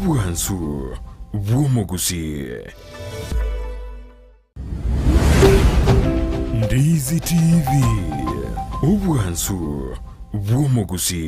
Ubwansu bw'omugusi. Ndizi TV. Ubwansu bw'omugusi.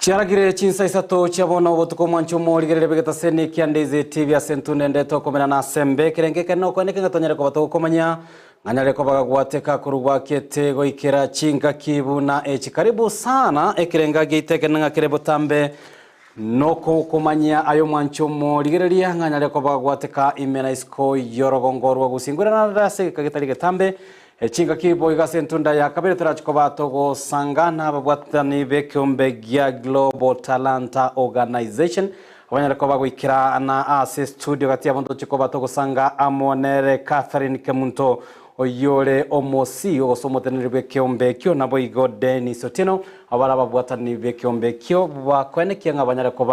Chiaragire chinsa isato chabona obutuko mwancho moligerere begeta seni kiandeze TV asentune ndeto komena na sembe kirengeke no kwaneke ngatonyere ko batoko komanya nganyare ko bagwateka kurugwa kete goikera chinga kibuna karibu sana ekirenga geiteke nanga kirebo tambe noko komanya ayo mwancho moligereria nganyare ko bagwateka imena isko yorogongorwa gusingura na rase kagetarige tambe chinga kibo igasentunda ya kabere turachikoba togo sangana babwatani bekyombe gya Global Talent Organization abanyara ko bagwikira na studio gati yabondo chikoba togo sanga amonere Catherine Kemunto oyore omosi osomotenere bekyombe kyo nabo igo Denis Otino abara babwatani bekyombe kyo bakwenekianga abanyara ko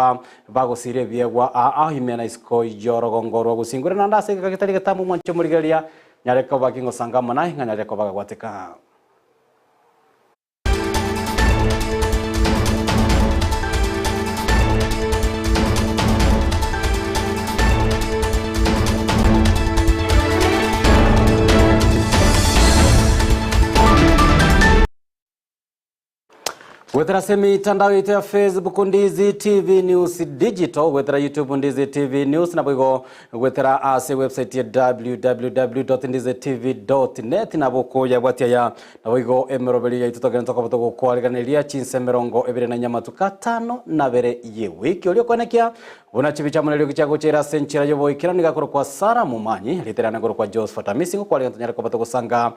bagosire byegwa ahimena isko yorogongorwa gusingura na ndase kakitari gatamu mwancho murigeria nyareka bakingo sangamo nahi nganyareka bagwateka Wetera semi mitandao yetu ya Facebook Ndizi TV News Digital, wetera YouTube Ndizi TV News, na bwigo wetera ase website ya www.ndizitv.net na boko ya bwatia ya na bwigo emerobeli ya itutogene toka batoko kwaliganiria chinse merongo ebere na nyamatuka 5 na bere ye wiki olio konekia unachibicha mulelio kichago chera senchira yobo ikira nigakoro kwa Sara Mumanyi literana goro kwa Josephat Amisingo kwaliganira ko batoko sanga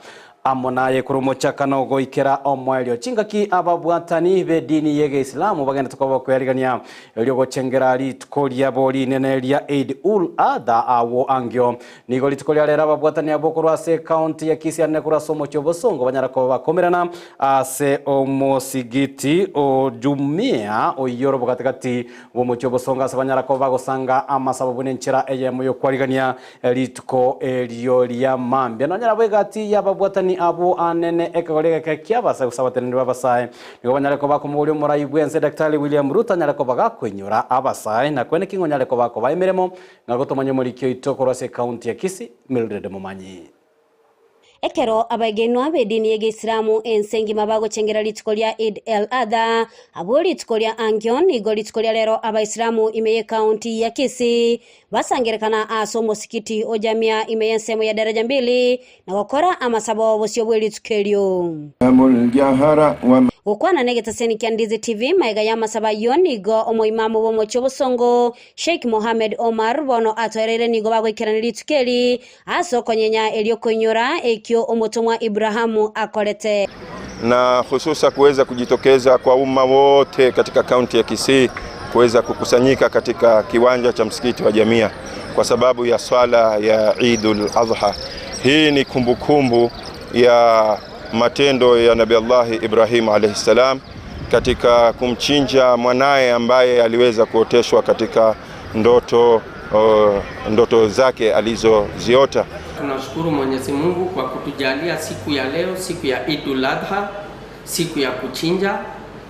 amonaye kurumocha kanogo ikira omwelio chingaki ababwatani be dini yege Islamu bagenda tukaba kwerigania elio gochengera ali tukolia boli nenelia Eid ul Adha awo angyo nigo litukolia lera babwatani abokoro ase county ya Kisii anekura somo chobosongo banyara ko bakomerana ase omosigiti ojumia oyorobo katikati wo mochobosonga sabanyara ko bagosanga amasababu nenchira eyemoyo kwarigania lituko elio lya mambya nanyara bwegati yababwatani abo anene ekagolega kakyabasa usabatenere babasaye nigo banyara ko bakumuli murai bwense Dr. William Ruto nyara ko bagakwenyura abasaye na kwene kingo nyara ko bako bayimeremo ngagotomanya muri kyo itokoro se county ya Kisii Mildred Mumanyi Ekero abagenwa bedini yege Islamu ensengi mabago chengera litikolia Eid el Adha abuli litikolia Angion igo litikolia lero Islamu imeye county ya Kisii basangerekana aso mosikiti ojamia imeye nsemo ya daraja 2 na wakora amasabo bosiyobwe litikelio ukwana negeta seni kiandizi TV maiga ya masaba yonigo omo imamu bomo chobosongo Sheikh Mohamed Omar bono atorere nigo bago ikirani litikeli aso konyenya elio konyora ekyo omotomwa Ibrahamu akolete na hususa kuweza kujitokeza kwa umma wote katika kaunti ya Kisii kuweza kukusanyika katika kiwanja cha msikiti wa Jamia kwa sababu ya swala ya Eidul Adha. Hii ni kumbukumbu ya matendo ya Nabii Allah Ibrahim alayhi salam katika kumchinja mwanae ambaye aliweza kuoteshwa katika ndoto zake alizoziota. Tunashukuru Mwenyezi Mungu kwa kutujalia siku ya leo, siku ya Eidul Adha, siku ya kuchinja.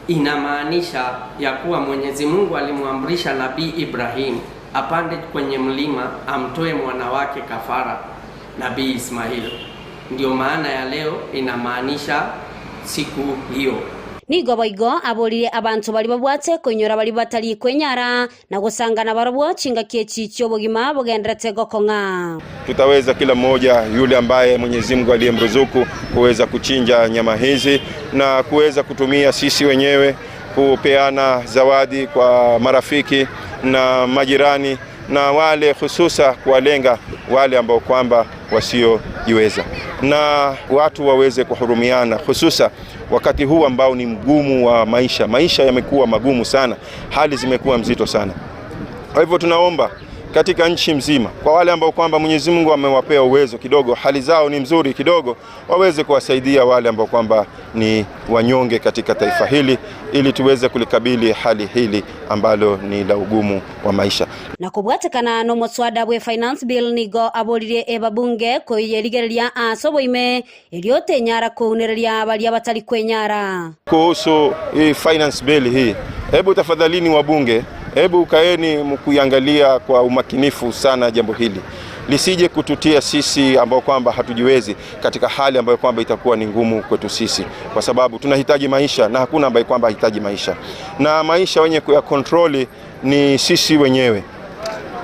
Inamaanisha ya kuwa Mwenyezi Mungu alimwamrisha Nabii Ibrahim apande kwenye mlima amtoe mwana wake kafara, Nabii Ismail. Ndio maana ya leo inamaanisha siku hiyo. Nigo boigo abolire abantu bali babwate konyora bali batali kwenyara na gusangana barabwa chinga kechi cyobogima bogendrete gokonga. Tutaweza kila mmoja yule ambaye Mwenyezi Mungu aliyemruzuku kuweza kuchinja nyama hizi na kuweza kutumia sisi wenyewe kupeana zawadi kwa marafiki na majirani na wale hususa kuwalenga wale ambao kwamba wasiojiweza, na watu waweze kuhurumiana, hususa wakati huu ambao ni mgumu wa maisha. Maisha yamekuwa magumu sana, hali zimekuwa mzito sana. Kwa hivyo tunaomba katika nchi mzima, kwa wale ambao kwamba Mwenyezi Mungu amewapea uwezo kidogo, hali zao ni mzuri kidogo, waweze kuwasaidia wale ambao kwamba ni wanyonge katika taifa hili, ili tuweze kulikabili hali hili ambalo ni la ugumu wa maisha. Na kubwatekana no muswada bwe finance bill nigo abolire ebabunge koyerigereria asoboime eliote nyara kuunereria abali abatali kwenyara. Kuhusu hii finance bill hii, hebu tafadhalini wabunge, hebu kaeni mkuiangalia kwa umakinifu sana jambo hili, lisije kututia sisi ambao kwamba hatujiwezi katika hali ambayo kwamba itakuwa ni ngumu kwetu sisi, kwa sababu tunahitaji maisha na hakuna ambaye kwamba hahitaji maisha, na maisha wenye kuya kontroli ni sisi wenyewe.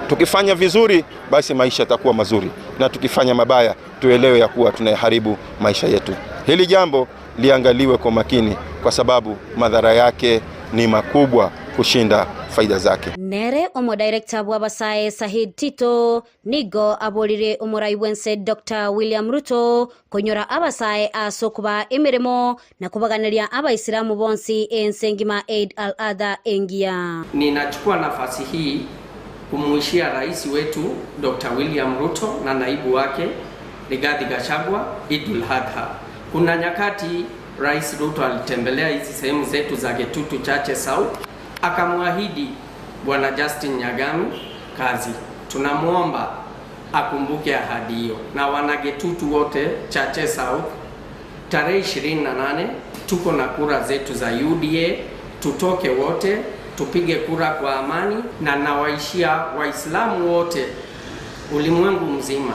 Tukifanya vizuri basi maisha yatakuwa mazuri, na tukifanya mabaya tuelewe ya kuwa tunaharibu maisha yetu. Hili jambo liangaliwe kwa makini, kwa sababu madhara yake ni makubwa kushinda faida zake. Nere omo director wa Basae Sahid Tito nigo abolire omuraibwense Dr. William Ruto konyora abasae asokuba emiremo na kubaganiria abaisilamu bonsi ensengima Eid al-Adha engia. Ninachukua nafasi hii kumuishia rais wetu Dr. William Ruto na naibu wake Rigathi Gachagua Idul Adha. Kuna nyakati Rais Ruto alitembelea hizi sehemu zetu za Getutu Chache South, akamwahidi Bwana Justin Nyagami kazi. Tunamuomba akumbuke ahadi hiyo, na wana Getutu wote Chache South, tarehe 28 tuko na kura zetu za UDA, tutoke wote tupige kura kwa amani, na nawaishia Waislamu wote ulimwengu mzima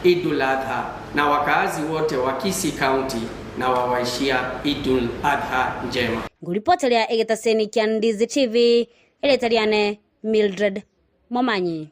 Idul Adha, na wakaazi wote wa Kisii County na wawaishia Idul Adha njema. Ngulipotelea egetaseni kia Ndizi TV, eletariane Mildred Momanyi.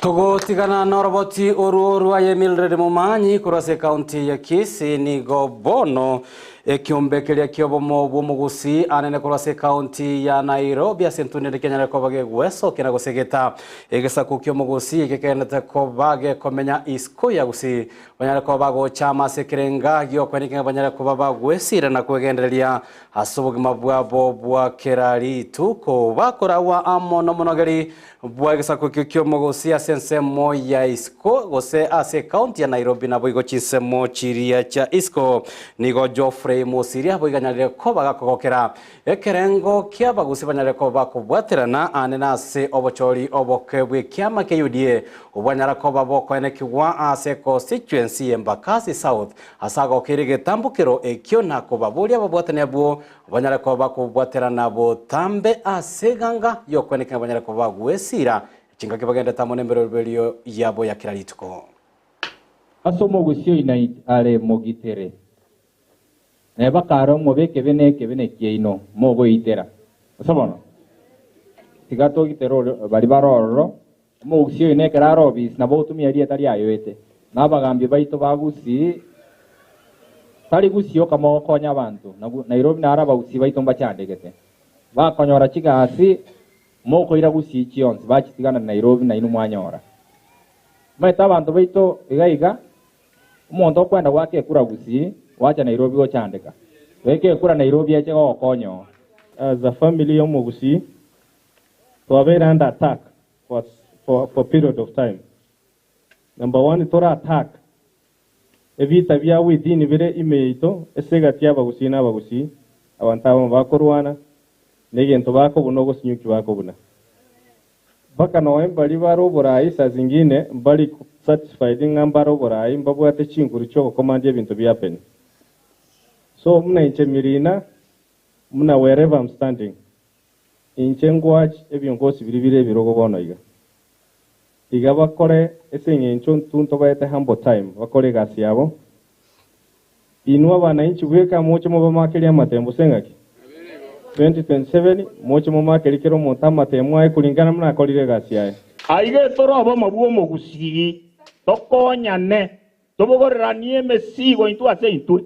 Tugutigana na roboti oru aye Mildred Momanyi kurase county ya Kisii nigo bono ekiombekeria kiobomo bumugusi anene kurase county ya Nairobi asentune Kenya ko bage gweso kena gusegeta egesaku kiomugusi ekekenda ko bage komenya isko ya gusi banyara ko bago chama sekerenga gyo kwenikenge banyara ko babagwesira na kwegenderia asubugima bwabo bwa kerari tuko bakorawa amono monogeri bwa egesaku kiomugusi asensemo ya isko gose ase county ya Nairobi na boigo chisemo chiria cha isko nigo Geoffrey Musiria boiganyarire ko bagakogokera ekerengo kia bagusi banyare ko bakubwaterana anena se obochori obokebwe kiama ke UDA obanyara ko baboko ene kiwa ase constituency Embakasi South asago kirige tambukiro ekyo nako baburia babwatane bwo banyare ko bakubwaterana bo tambe aseganga yokweneka banyare ko bagwesira chinga kibagenda tamone mbero yabo ya kirarituko asomo gusio ina ale mogitere ne bakaro mobeke bene kieno mogo itera sabono tigato gitero bari baroro mo gusio ine kararo bis na botumia ria tari ayoete na bagambye baito bagusi tari gusio kama konya abantu Nairobi na araba gusi baito mbachandegete bakonyora chigasi moko ira gusi chionse bachitigana Nairobi na inu mwanyora maita abantu baito igaiga umuntu kwenda gwake kura gusi wacha Nairobi go chandeka weke kura Nairobi ache go konyo. As a family of Mogusi, to have under attack for period of time. Number one, tora attack evita vya within vile imeito esega tia bagusi na bagusi awantaba bakorwana negento bako bunogo sinyuki bako buna baka November libaro borai saa zingine mbali satisfied ngambaro borai mbabwate chinkuru cyo command y'ebintu byapene. So muna inche mirina muna wherever I'm standing inche ngwach ebyongosi biribire birogo bono iga bakore esenye ncho tunto bayete humble time bakore gasi yabo inwa bana inchi gweka mocho mo bamakeli amatembo sengaki 2027 mocho mo makeli kero montama temwa ai kulingana muna akolire gasi yae aige toro abo mabuo mogusigi tokonyane tobogoreranie mesigo intu ase intu.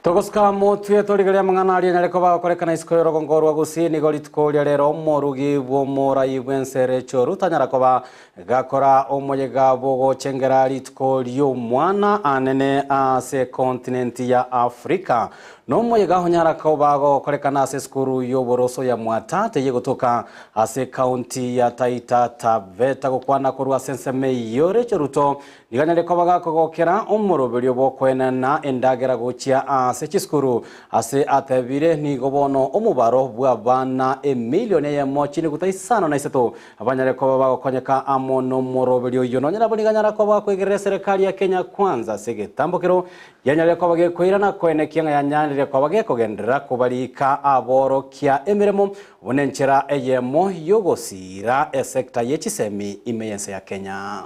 Togosika motwe torigeria mang'anari nyareko bakorekana isiko yorogongo rwa gusini golitkoria rero morugi bwo morai bwensere choru tanyara koba gakora omoyega bogo chengera litkorio mwana anene ase continent ya Afrika no moyega honyara koba gokorekana ase skuru yoboroso ya Mwatate yegotoka ase county ya Taita Taveta gokwana korwa senseme yore choruto niganyare koba gakogokera omoroberio bokwenana endagera gochia ase chiskuru ase atebire ni gobono omubaro bwa bana emilioni ya mochini gutaisano na iseto abanyare koba bagokonyeka amono moroberio yono nyara boniganyara koba kwegerera serikali ya Kenya Kwanza segetambokero yanyare koba gekoirana kwene kianga yanyandire koba gekogendera kubalika aboro kia emiremo bonenchera eyemo yogosira esekta yechisemi imeyense ya Kenya.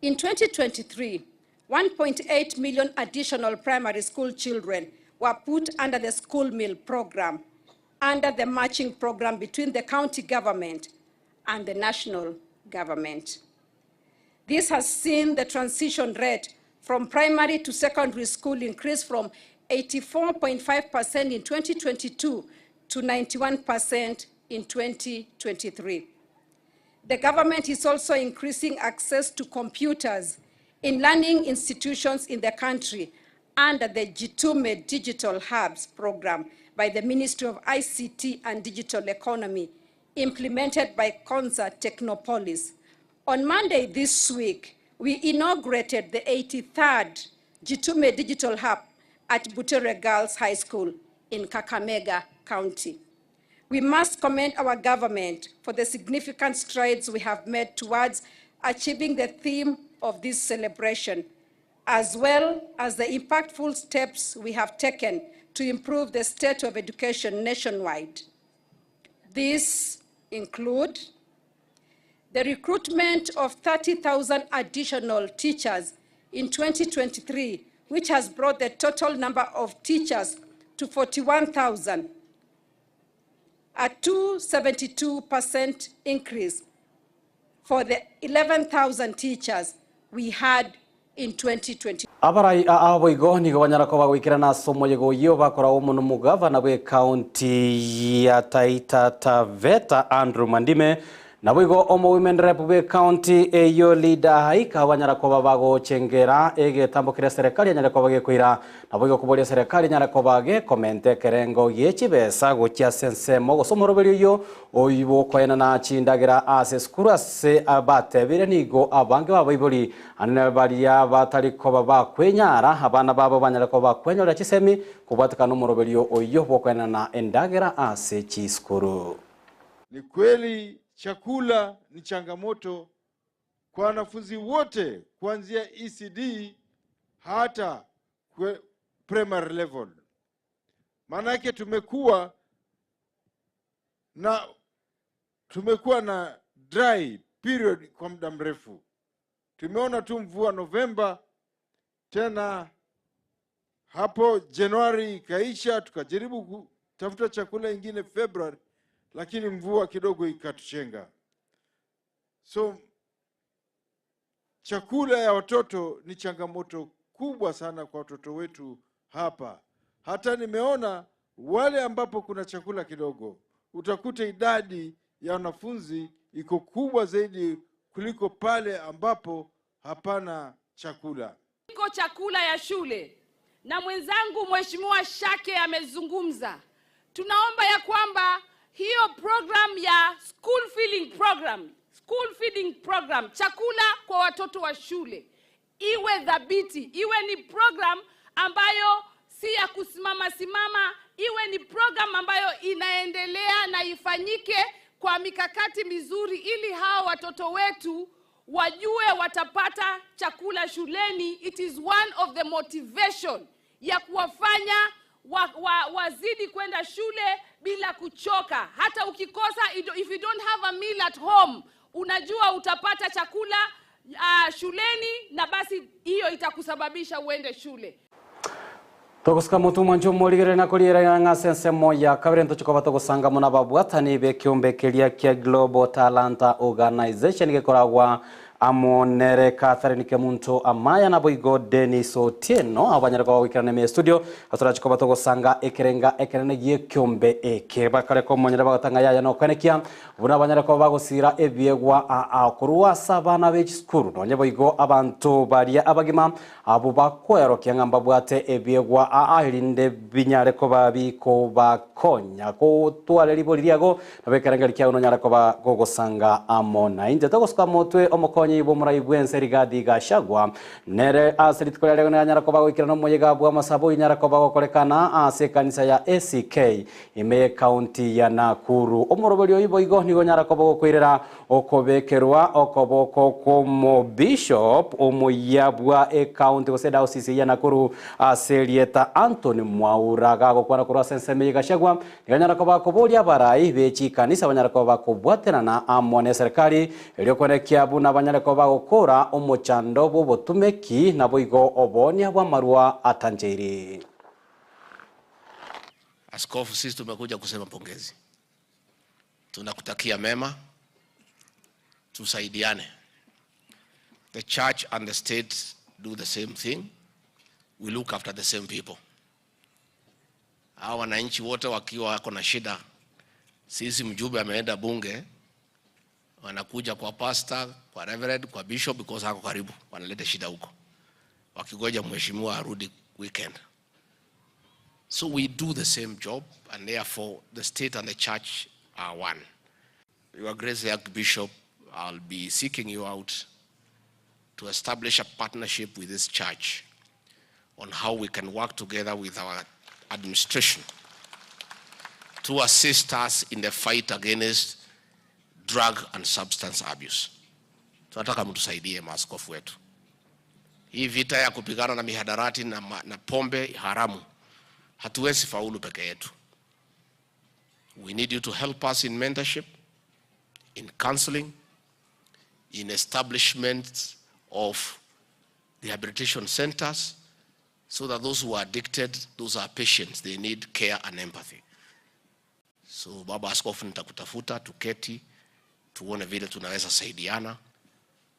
In 2023, 1.8 million additional primary school children were put under the school meal program, under the matching program between the county government and the national government. This has seen the transition rate from primary to secondary school increase from 84.5% in 2022 to 91% in 2023. The government is also increasing access to computers in learning institutions in the country under the Jitume Digital Hubs program by the Ministry of ICT and Digital Economy, implemented by Konza Technopolis. On Monday this week, we inaugurated the 83rd Jitume Digital Hub at Butere Girls High School in Kakamega County. We must commend our government for the significant strides we have made towards achieving the theme of this celebration, as well as the impactful steps we have taken to improve the state of education nationwide. These include the recruitment of 30,000 additional teachers in 2023, which has brought the total number of teachers to 41,000, a 272% increase for the 11,000 teachers we had in 2020. Abarai aboigo ni gobanyara ko bagwikira na somo yego yo bakora omuno mugavana we county ya Taita Taveta Andrew Mandime naboigo omo women rep we county eyo leader haika abanyara ko babago chengera ege tambokira serikali nyara ko bage kuira naboigo kubolia serikali nyara ko bage komente kerengo yechibesa gochia sense mogo somoroberio yo oyibo kwena na chindagira ase skuru ase abate bire nigo abange babaiboli anabalia batari ko baba kwenyara abana babo banyara ko bakwenyora chisemi kubatika nomoroberio oyo bokwena na endagira ase chiskuru. Ni kweli chakula ni changamoto kwa wanafunzi wote kuanzia ECD hata primary level. Manake tumekuwa na dry period kwa muda mrefu. Tumeona tu mvua Novemba, tena hapo Januari ikaisha, tukajaribu kutafuta chakula ingine February, lakini mvua kidogo ikatuchenga. So chakula ya watoto ni changamoto kubwa sana kwa watoto wetu hapa. Hata nimeona wale ambapo kuna chakula kidogo, utakuta idadi ya wanafunzi iko kubwa zaidi kuliko pale ambapo hapana chakula. Iko chakula ya shule na mwenzangu Mheshimiwa Shake amezungumza. Tunaomba ya kwamba hiyo program ya school feeding program, chakula kwa watoto wa shule, iwe dhabiti, iwe ni program ambayo si ya kusimama, iwe ni program ambayo inaendelea na ifanyike kwa mikakati mizuri ili hao watoto wetu wajue watapata chakula shuleni. It is one of the motivation ya kuwafanya wazidi kwenda shule bila kuchoka. Hata ukikosa, if you don't have a meal at home, unajua utapata chakula shuleni na basi hiyo itakusababisha uende shule. Togosika mutu mwanjo morigere na kolira nga sense moya kabirento chikoba togosanga muna babwatani be kiombe kelia kia Global Talent Organization gekoragwa amonere Catherine Kemuntu amaya na boigo Denis Otieno abanyara kwa wikirane me studio atora chikoba to gusanga ekerenga ekerene gie kyombe eke bakare ko monyera bagatanga yaya no kwenekia buna abanyara kwa bagusira ebiegwa akurwa sabana be skuru no nyeboigo abantu baria abagima abo bakwero kyangamba bwate ebiegwa ahirinde binyare ko babiko bakonya ko twale liboliago nabekerenga likia no nyara ko bagosanga amona inde to goska motwe omokonyi bo muraibwense Rigadi Gachagua nere asiritkole lego nyara ko bagwikira no moyega bwa masabo nyara ko bagokorekana ase kanisa ya ACK ime county ya Nakuru omorobelio iboigo nigo nyara ko bagokwirera okobekerwa okoboko komo bishop omoyabwa county goseda osisi ya Nakuru aselieta Anthony Mwauraga gokwana kurwa senseme Gachagua nyara ko bakobolia barai bechi kanisa banyara ko bakobwatena na amone serikali eliokonekia buna banyara ko bagokora omochando bo botumeki na boigo obonia bwa marua atanjeri. Askofu, sisi tumekuja kusema pongezi. Tunakutakia mema. Tusaidiane. The church and the state do the same thing. We look after the same people. Hawa wananchi wote wakiwa wako na shida, sisi mjumbe ameenda bunge, wanakuja kwa pastor, kwa reverend, kwa bishop because hako karibu, wanaleta shida huko. Wakigoja mheshimiwa arudi weekend. So we do the same job, and therefore the state and the church are one. Your Grace the Archbishop, I'll be seeking you out to establish a partnership with this church on how we can work together with our administration to assist us in the fight against drug and substance abuse. Tunataka mtusaidie maaskofu wetu. Hii vita ya kupigana na mihadarati na pombe haramu hatuwezi faulu peke yetu. We need you to help us in mentorship, in counseling, in establishment of rehabilitation centers, so that those who are addicted, those are patients, they need care and empathy. So Baba Askofu, nitakutafuta tuketi tuone vile tunaweza saidiana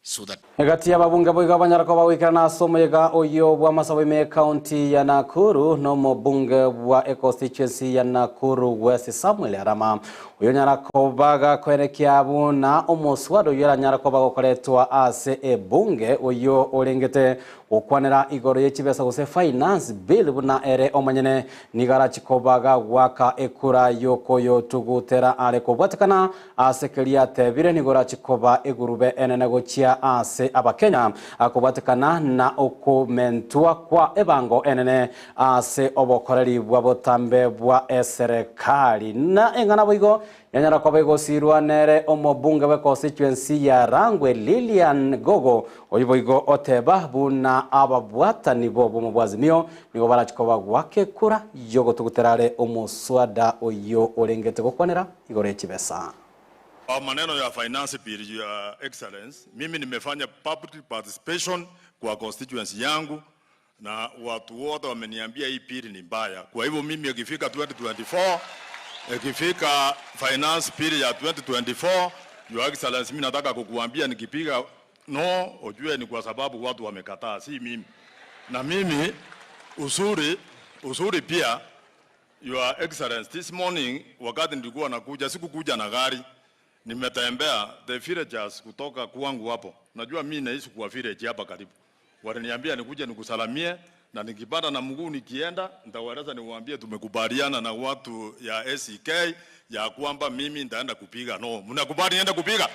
so that Egati ya babunge boiga banyara ko bawikana somoyega oyo bwa Masawe me county ya Nakuru no mobunge bwa constituency ya Nakuru West Samuel Arama oyo nyara ko baga kwerekia buna omoswado yera nyara ko bagokoretwa ase ebunge oyo orengete okwanera igoro yechibesa gose finance bill buna ere omanyene nigara chikobaga waka ekura yokoyo tugutera ale ko bwatakana ase kelia tebire nigora chikoba egurube enene gochia ase abakenya akubatikana na okumentwa kwa ebango enene ase obokoreri bwa botambe bwa serikali na engana boigo nyanyara kwa bego sirwa nere omobunge we constituency ya Rangwe Lilian Gogo oyiboigo oteba buna ababwata nibo bomubwazimio nigo barachikoba wake kura yogo tuguterare omuswada oyo orengete gokwanera igore chibesa. Kwa maneno ya finance bill, your excellence, mimi nimefanya public participation kwa constituency yangu na watu wote wameniambia hii bill ni mbaya. Kwa hivyo mimi ikifika 2024, ikifika finance bill ya 2024, your excellence, mimi nataka kukuambia nikipiga no, ujue ni kwa sababu watu wamekataa, si mimi. Na mimi usuri pia, your excellence, this morning wakati nilikuwa nakuja, sikukuja na gari, nimetembea the villagers kutoka kwangu hapo. Najua mimi naishi kwa village hapa karibu. Waliniambia nikuje nikusalamie na nikipata na mguu nikienda nitawaeleza niwaambie tumekubaliana na watu ya ACK ya kwamba mimi nitaenda kupiga no. Mnakubali niende kupiga?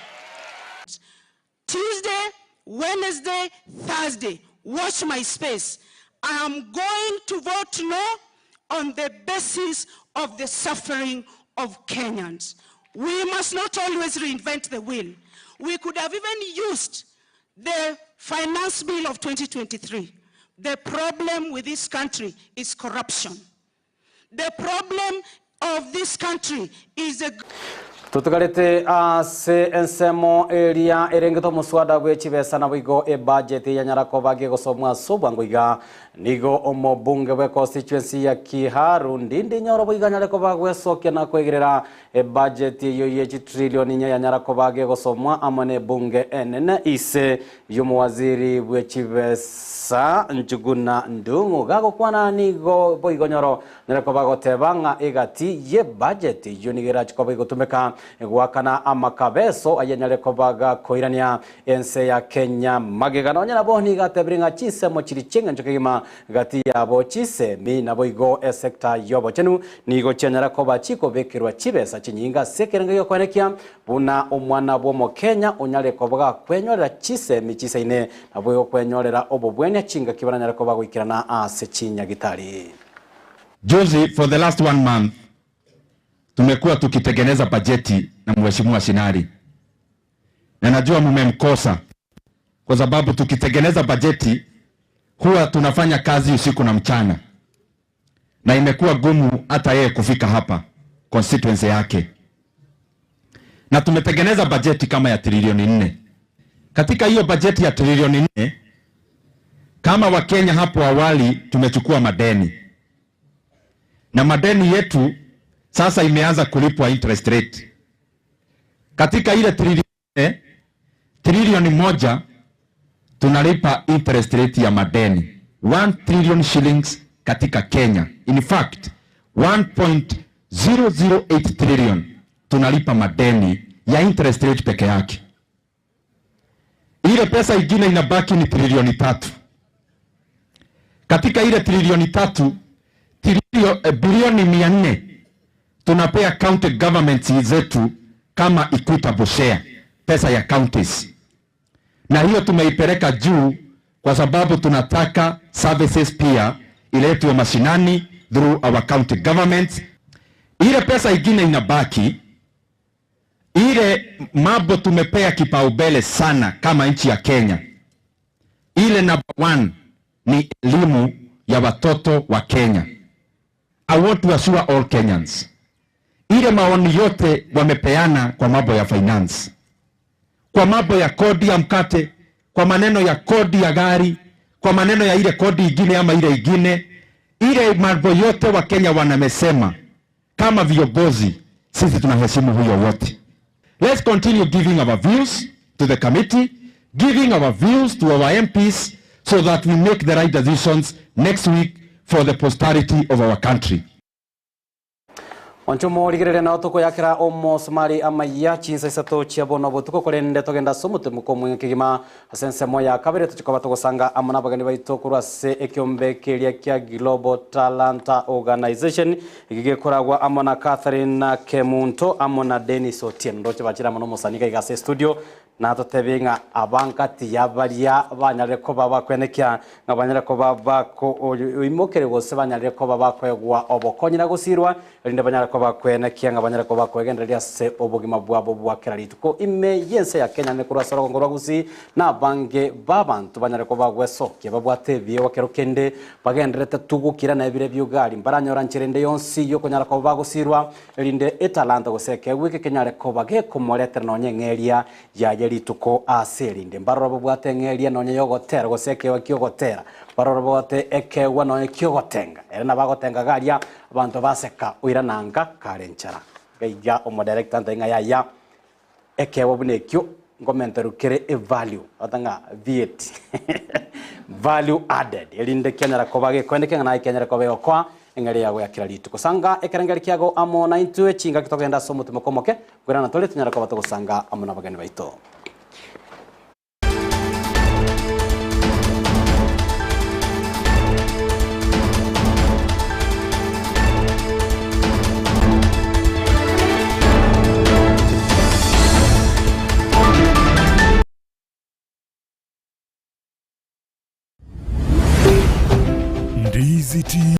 Tuesday, Wednesday, Thursday, watch my space. I am going to vote no on the basis of the suffering of Kenyans. We must not always reinvent the wheel. We could have even used the finance bill of 2023. The problem with this country is corruption. The problem of this country is a... Tutugarete ase ensemo eria erengeto muswada bwe chibesa na bigo e budget ya nyarako bage gosomwa sobwango iga nigo omobunge we constituency ya Kiharu ndindi nyoro boiganya ko bagwesokia na kwegerera budget yo ye trillion nya nyara ko bage gosomwa amane bunge enene ise y'umuwaziri w'ekibesa Njuguna Ndung'u gago kwana nigo boigonyoro nyara ko bagotebanga egati ye budget yo nigera ko bogotumeka gwakana amakabeso ayanyare ko baga koirania ense ya Kenya magegano nyara boni gatebringa chise mo chiri chenga njokegima gati yabo chise mi nabo igo sector yobo chenu nigo chenyara ko bachiko bekirwa chibesa chinyinga sekerenga yo kwanekia buna omwana bo mo Kenya onyare ko baga kwenyorera chise mi chise ine nabo yo kwenyorera obobwenya chinga kibaranyara ko bagwikirana ase chinya gitari. Jozi, for the last 1 month tumekuwa tukitengeneza bajeti na mheshimiwa Shinari, na najua mmemkosa kwa sababu tukitengeneza bajeti huwa tunafanya kazi usiku na mchana, na imekuwa gumu hata yeye kufika hapa constituency yake, na tumetengeneza bajeti kama ya trilioni 4. Katika hiyo bajeti ya trilioni 4, kama Wakenya hapo awali tumechukua madeni, na madeni yetu sasa imeanza kulipwa interest rate. Katika ile trilioni 1 tunalipa interest rate ya madeni 1 trillion shillings katika Kenya. In fact 1.008 trillion tunalipa madeni ya interest rate peke yake. Ile pesa ingine inabaki ni trilioni 3. Katika ile trilioni 3 bilioni 400 tunapea county governments zetu kama equitable share, pesa ya counties. Na hiyo tumeipeleka juu kwa sababu tunataka services pia iletwe mashinani through our county governments. Ile pesa ingine inabaki, ile mambo tumepea kipaumbele sana kama nchi ya Kenya. Ile number 1 ni elimu ya watoto wa Kenya. I want to assure all Kenyans, ile maoni yote wamepeana kwa mambo ya finance, kwa mambo ya kodi ya mkate, kwa maneno ya kodi ya gari, kwa maneno ya ile kodi ingine ama ile ingine, ile mambo yote wa Kenya wanamesema kama viongozi sisi tunaheshimu huyo wote. Let's continue giving our views to the committee, giving our views to our MPs so that we make the right decisions next week for the posterity of our country. Onchomo ligirere na otoko yakira omo somali amaya chinsa isato chiabono botuko kolende togenda somute mukomu kigima asense moya kabere tuchikoba togosanga amana bagani baito kurase ekyombe kelia kya Global Talent Organization igige koragwa amona Catherine Kemunto amona Dennis Otieno ndoche bachira mono mosanika igase studio na totebenga abankati yabaria banyare ko baba kwenekya ngabanyare ko baba ko imokere gose banyare ko baba kwegwa obokonyira gusirwa rinde banyare ko bakwenekya ngabanyare ko bakwegenderia se obugima bwabo bwakera lituko ime yense ya Kenya ne kurasoro ngorwa gusi na bange babantu banyare ko bagwesoke babwate biye wakero kende bagenderete tugukira na ebire byugari mbaranyora nchirende yonsi yo konyara ko bagusirwa rinde etalanta goseke wiki Kenya ko bage komoletera no nyengeria ya lituko aserinde mbaroro bwatengeria no nyogotera goseke wakiogotera baroro bote ekewa no ekiogotenga erena bagotenga garia abantu baseka uirananga karenchara gaija omo director ndenga ya ekewa bunekyo ngomenterukere e value atanga VAT value added elinde Kenya ko bage kwendeke na Kenya ko bego kwa engari yago yakira lituko sanga ekerengeri kyago amo 92 chinga kitogenda somo tumekomoke gwirana tole tunyara ko batogosanga amo nabagani baito. Ndizi TV.